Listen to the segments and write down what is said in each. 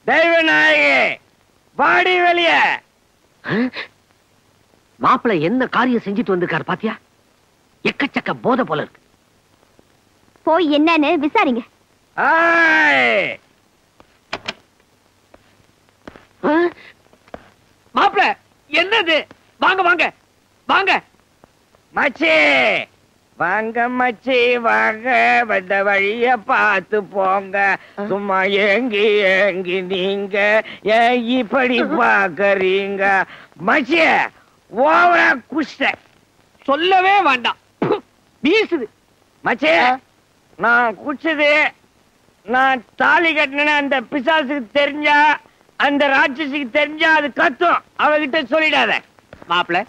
தெய்வநாயகி பாடி வெளிய. மாப்பிள்ள என்ன காரியம் செஞ்சுட்டு வந்திருக்காரு பாத்தியா? எக்கச்சக்க போதை போல இருக்கு. போய் என்னன்னு விசாரிங்க. மாப்பிள்ள என்னது? வாங்க வாங்க வாங்க மச்சி, வாங்க மச்சி வாங்க, வந்த வழிய பார்த்து போங்க. சும்மா ஏங்கி ஏங்கி நீங்க ஏன் இப்படி பாக்கறீங்க? மச்சி ஓவரா குஷ்ட சொல்லவே வேண்டாம், வீசுது. மச்சி நான் குடிச்சது, நான் தாலி கட்டின அந்த பிசாசுக்கு தெரிஞ்சா, அந்த ராட்சசிக்கு தெரிஞ்சா அது கத்தும். அவகிட்ட சொல்லிடாத. மாப்பிள்ள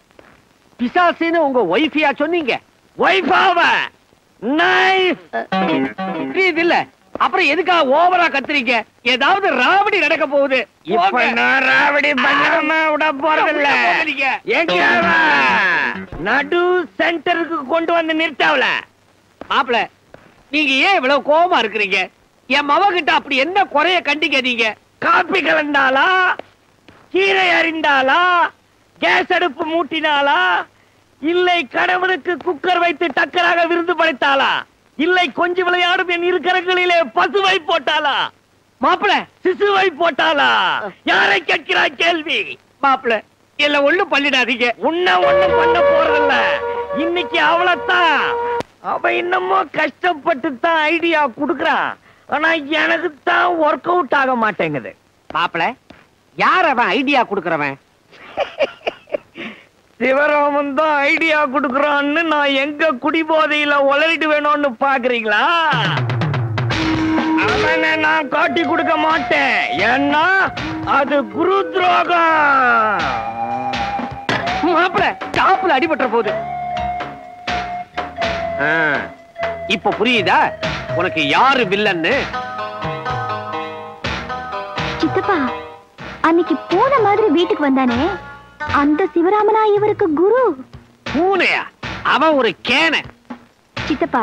பிசாசுன்னு உங்க ஒய்ஃபியா சொன்னீங்க? ஒய்ஃபாவ நைஃப் இல்ல, அப்புறம் எதுக்காக ஓவரா கத்துறீங்க? ஏதாவது ராவடி நடக்க போகுது. இப்ப நான் ராவடி பண்ணாம விட போறதில்ல. எங்க நடு சென்டருக்கு கொண்டு வந்து நிறுத்தாவல. மாப்பிள்ள நீங்க ஏன் இவ்வளவு கோபமா இருக்கிறீங்க? என் மவ கிட்ட அப்படி என்ன குறைய கண்டிக்காதீங்க. காப்பி கலந்தாளா, கீரை அறிந்தாளா, கேஸ் அடுப்பு மூட்டினாளா, இல்லை கடவுளுக்கு குக்கர் வைத்து டக்கராக விருந்து படைத்தாளா, இல்லை கொஞ்சம் விளையாடும் என் இரு கரங்களிலே பசுவை போட்டாளா, மாப்பிள்ள சிசுவை போட்டாளா? யாரை கேட்கிறாய் கேள்வி? மாப்பிள்ள எல்லாம் ஒண்ணு பண்ணிடாதீங்க. உன்ன ஒண்ணும் பண்ண போறதில்ல. இன்னைக்கு அவளத்தான், அவ இன்னமும் கஷ்டப்பட்டு தான் ஐடியா குடுக்கறான். ஆனா எனக்கு தான் ஒர்க் அவுட் ஆக மாட்டேங்குது. மாப்பிள்ள யார் அவன் ஐடியா குடுக்கறவன்? சிவராமன் தான் ஐடியா குடுக்கறான்னு நான் எங்க குடிபோதையில உளறிட்டு வேணும்னு பாக்குறீங்களா? அவனை நான் காட்டி கொடுக்க மாட்டேன். ஏன்னா அது குரு துரோகம். மாப்பிள்ள டாப்ல அடிபட்ட போகுது. இப்ப புரியுதா உனக்கு யாரு வில்லன்னு? சித்தப்பா, அன்னைக்கு பூனை மாதிரி வீட்டுக்கு வந்தானே, அந்த சிவராமனா இவருக்கு குரு? பூனையா? அவன் ஒரு கேன. சித்தப்பா,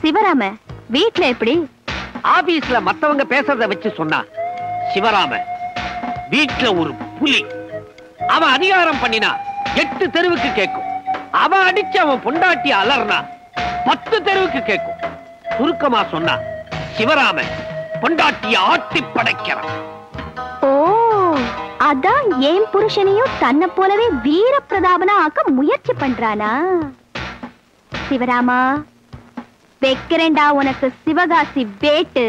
சிவராம வீட்ல எப்படி? ஆபீஸ்ல மத்தவங்க பேசுறத வச்சு சொன்னா, சிவராம வீட்ல ஒரு புலி. அவன் அதிகாரம் பண்ணினா 8 தெருவுக்கு கேட்கும். அவன் அடிச்சு அவன் பொண்டாட்டி அலர்னா 10 தெருவுக்கு கேட்கும். சுருக்கமா சொன்னா சிவராம பொண்டாட்டிய ஆட்டி படைக்கிறான். ஓ, அதான் ஏன் புருஷனையும் தன்னை போலவே வீர பிரதாபனா ஆக்க முயற்சி பண்றானா? சிவராமா, வைக்கிறேன்டா உனக்கு சிவகாசி வேட்டு.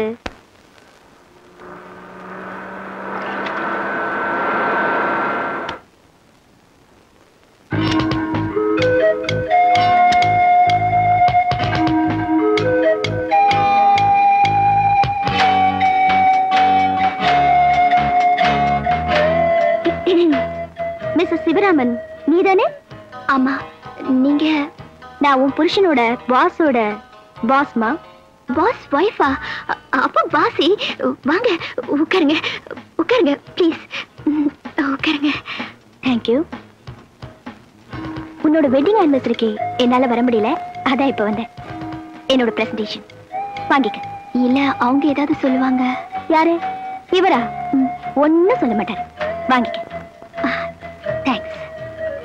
மிஸ்டர் சிவராமன், நீதானே? ஆமா. நீங்க? நான் உன் புருஷனோட பாஸோட பாஸ்மா. பாஸ் வைஃபா? அப்ப பாசி. வாங்க உட்காருங்க, உட்காருங்க ப்ளீஸ், உட்காருங்க. தேங்க்யூ. உன்னோட வெட்டிங் ஆனிவர்சரிக்கு என்னால வர முடியல, அதான் இப்ப வந்தேன். என்னோட பிரசன்டேஷன் வாங்கிக்க. இல்ல அவங்க ஏதாவது சொல்லுவாங்க. யாரு? இவரா? ஒன்னும் சொல்ல மாட்டாரு, வாங்கிக்க. தேங்க்ஸ்.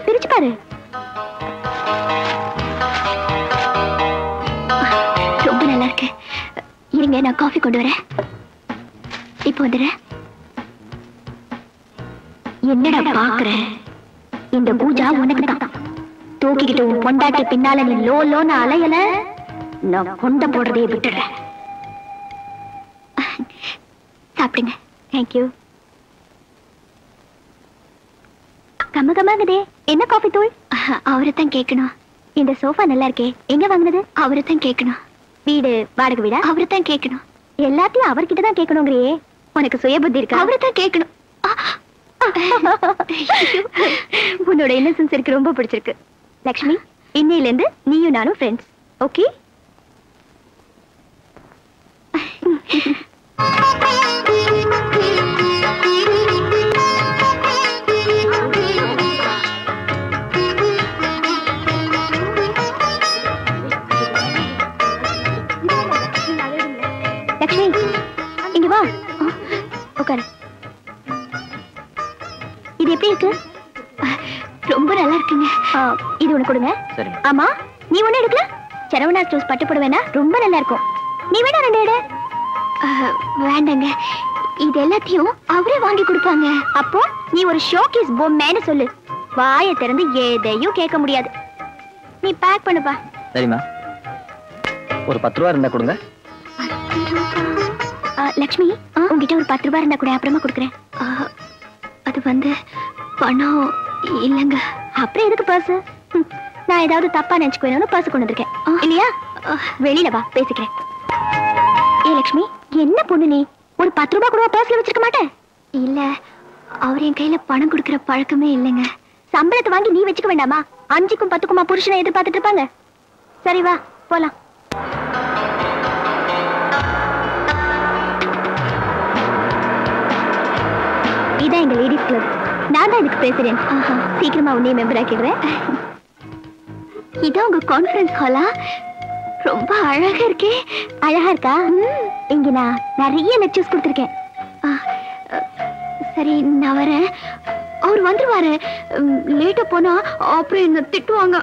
பிரிச்சு பாரு. ரொம்ப நல்லா இருக்கு. இருங்க, நான் காஃபி கொண்டு வரேன். இப்போ வந்துடுறேன். என்னடா பாக்குற? இந்த பூஜா உனக்கு தான். தூக்கிக்கிட்டு உன் பொண்டாட்டி பின்னால நீ லோ லோன்னு அலையல, நான் கொண்ட போடுறதையே விட்டுடுறேன். சாப்பிடுங்க. தேங்க்யூ. கம்மகமாகுதே. என்ன காஃபி தூள்? அவரைத்தான் கேட்கணும். இந்த சோஃபா நல்லா இருக்கே, எங்க வாங்கினது? அவரைத்தான் கேட்கணும். வீடு வாடகை வீடா? அவரைத்தான் கேட்கணும். எல்லாத்தையும் அவர்கிட்ட தான் கேட்கணுங்கிறியே, உனக்கு சுய புத்தி இருக்கா? அவரைத்தான் கேட்கணும். உன்னோட இன்னசென்ஸ் எனக்கு ரொம்ப பிடிச்சிருக்கு. லக்ஷ்மி, இன்னையில இருந்து நீயும் நானும் ஃப்ரெண்ட்ஸ், ஓகே? லக்ஷ்மி, இங்க வா. இது ஒண்ணு கொடுங்க. சரி. ஆமா, நீ ஒண்ணு எடுக்கல? சரவணா ஸ்டோர்ஸ் பட்டு புடவைனா ரொம்ப நல்லா இருக்கும். நீ வேணா 2 எடு. வேண்டாங்க, இது எல்லாத்தையும் அவரே வாங்கி கொடுப்பாங்க. அப்போ நீ ஒரு ஷோகேஸ் பொம்மைன்னு சொல்லு. வாயை திறந்து எதையும் கேட்க முடியாது. நீ பேக் பண்ணுப்பா. சரிம்மா. ஒரு 10 ரூபா இருந்தா கொடுங்க. லக்ஷ்மி, உங்ககிட்ட ஒரு 10 ரூபா இருந்தா கூட அப்புறமா கொடுக்குறேன். அது வந்து பணம் இல்லைங்க. அப்புறம் எதுக்கு பர்ஸ்? நான் ஏதாவது தப்பா நினைச்சுக்குவேன்னு பர்ஸ் கொண்டு வந்திருக்கேன் இல்லையா? வெளியில வா, பேசிக்கிறேன். ஏ லக்ஷ்மி, என்ன பொண்ணு நீ? ஒரு 10 ரூபா கூட பர்ஸ்ல வச்சிருக்க மாட்டேன்? இல்ல, அவர் என் கையில பணம் கொடுக்கற பழக்கமே இல்லைங்க. சம்பளத்தை வாங்கி நீ வச்சுக்க வேண்டாமா? 5க்கும் 10க்குமா புருஷனை எதிர்பார்த்துட்டு இருப்பாங்க. சரி வா போலாம். இதான் எங்க லேடிஸ் கிளப். நான் தான் இதுக்கு பேசுறேன். சீக்கிரமா உன்னைய மெம்பர் ஆக்கிடுறேன். இதான் உங்க கான்ஃபரன்ஸ் ஹாலா? ரொம்ப அழகா இருக்கே. அழகா இருக்கா? இங்க நான் நிறைய லெக்சர்ஸ் கொடுத்துருக்கேன். சரி, நான் வரேன். அவர் வந்துருவாரு. லேட்டா போனா அப்புறம் என்ன திட்டுவாங்க.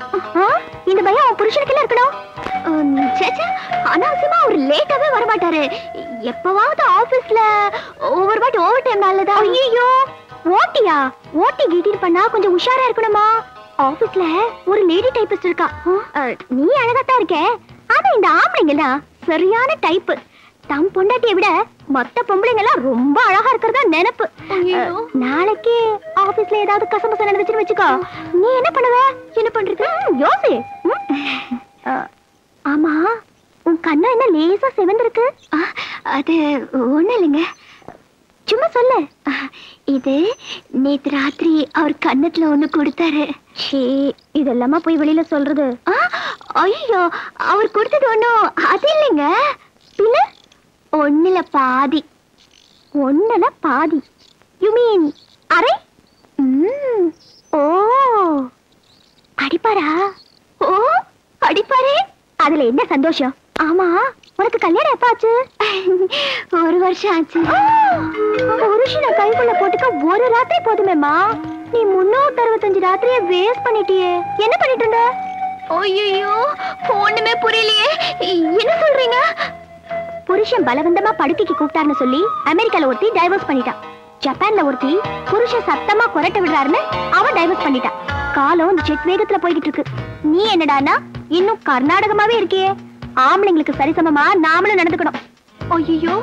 இந்த பயம் அவன் புருஷனுக்கு இருக்கணும். அனாவசியமா அவர் லேட்டாவே வரமாட்டாரு. எப்பவாவது ஆபீஸ்ல ஒவ்வொரு வாட்டி ஓவர் டைம் நல்லதா. ஐயோ, ஓட்டியா? ஓட்டி கீட்டின் பண்ணா கொஞ்சம் உஷாரா இருக்கணுமா? ஆபீஸ்ல ஒரு லேடி டைப்பிஸ்ட் இருக்கா. நீ அழகாத்தான் இருக்க. ஆனா இந்த ஆம்பளைங்க எல்லாம் சரியான டைப். தம் பொண்டாட்டியை விட மத்த பொம்பளைங்க எல்லாம் ரொம்ப அழகா இருக்கிறதா நினைப்பு. நாளைக்கு ஆபீஸ்ல ஏதாவது கசமசம் நடந்துச்சுன்னு வச்சுக்கோ, நீ என்ன பண்ணுவ? என்ன பண்றது? யோசி. ஆமா, உன் கண்ணு என்ன லேசா சிவந்திருக்கு? அது ஒண்ணு இல்லைங்க, சும்மா சொல்லு. இது நேத்து ராத்திரி அவர் கண்ணத்துல ஒண்ணு கொடுத்தாரு. இதெல்லாமா போய் வெளியில சொல்றது? ஐயோ, அவர் கொடுத்தது ஒண்ணும் அது இல்லைங்க. பின்ன ஒண்ணுல பாதி. ஒண்ணுல பாதி. யூ மீன் அரை? ஓ, அடிப்பாரா? ஓ, அடிப்பாரே. அதுல என்ன சந்தோஷம்? ஆமா, உனக்கு கல்யாணம் எப்ப ஆச்சு? 1 வருஷம் ஆச்சு. புருஷனை கைக்குள்ள போட்டுக்க ஒரு ராத்திரி போதுமேமா. நீ 365 ராத்திரியை வேஸ்ட் பண்ணிட்டியே. என்ன பண்ணிட்டு இருந்த? ஐயோ, ஒண்ணுமே புரியலையே. என்ன சொல்றீங்க? புருஷன் பலவந்தமா படுக்கைக்கு கூப்பிட்டாருன்னு சொல்லி அமெரிக்கால ஒருத்தி டைவர்ஸ் பண்ணிட்டான். ஜப்பான்ல ஒருத்தி புருஷன் சத்தமா கொரட்ட விடுறாருன்னு அவன் டைவர்ஸ் பண்ணிட்டான். காலம் ஜெட் வேகத்துல போய்கிட்டு இருக்கு. நீ என்னடானா இன்னும் கர்நாடகமாவே இருக்கியே. ஆம்பளைங்களுக்கு சரிசமமா நாமளும் நடந்துக்கணும். ஐயோ,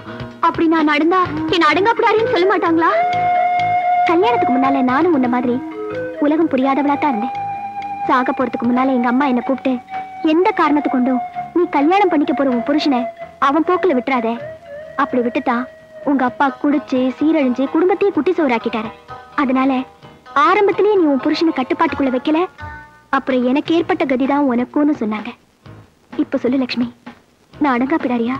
அப்படி நான் நடந்தா என்ன அடங்காப்படாரின்னு சொல்ல மாட்டாங்களா? கல்யாணத்துக்கு முன்னால நானும் உன்ன மாதிரி உலகம் புரியாதவளா தான் இருந்தேன். சாக போறதுக்கு முன்னால எங்க அம்மா என்ன கூப்பிட்டு, எந்த காரணத்தை கொண்டும் நீ கல்யாணம் பண்ணிக்க போற உன் புருஷனை அவன் போக்குல விட்டுறாதே. அப்படி விட்டுட்டா உங்க அப்பா குடிச்சு சீரழிஞ்சு குடும்பத்தையே குட்டி சோறாக்கிட்டாரு. அதனால ஆரம்பத்திலேயே நீ உன் புருஷனை கட்டுப்பாட்டுக்குள்ள வைக்கல, அப்புறம் எனக்கு ஏற்பட்ட கதிதான் உனக்குன்னு சொன்னாங்க. இப்ப சொல்லு லட்சுமி, நான் அடங்கா பிடாரியா?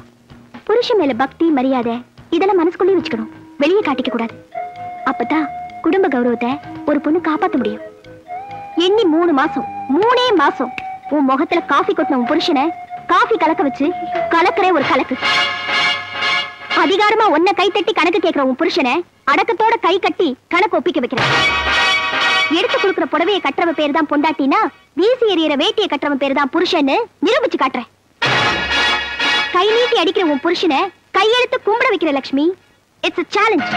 புருஷன் மேல பக்தி மரியாதை இதெல்லாம் மனசுக்குள்ளே வச்சுக்கணும், வெளியே காட்டிக்க கூடாது. அப்பதான் குடும்ப கௌரவத்தை ஒரு பொண்ணு காப்பாத்த முடியும். எண்ணி 3 மாசம் 3 மாசம் உன் முகத்துல காஃபி கொட்டின உன் புருஷனை காஃபி கலக்க வச்சு கலக்கறே ஒரு கலக்கு. அதிகாரமா உன்னை கை தட்டி கணக்கு கேட்கிற உன் புருஷனை அடக்கத்தோட கை கட்டி கணக்கு ஒப்பிக்க வைக்கிறேன். எடுத்து கொடுக்கிற புடவையை கட்டுறவ பேரு தான் பொண்டாட்டினா, வீசி எறிகிற வேட்டியை கட்டுறவன் பேரு தான் புருஷன்னு நிரூபிச்சு காட்டுறேன். கை நீட்டி அடிக்கிற உன் புருஷனை கையெடுத்து கும்பிட வைக்கிற லட்சுமி. It's a challenge.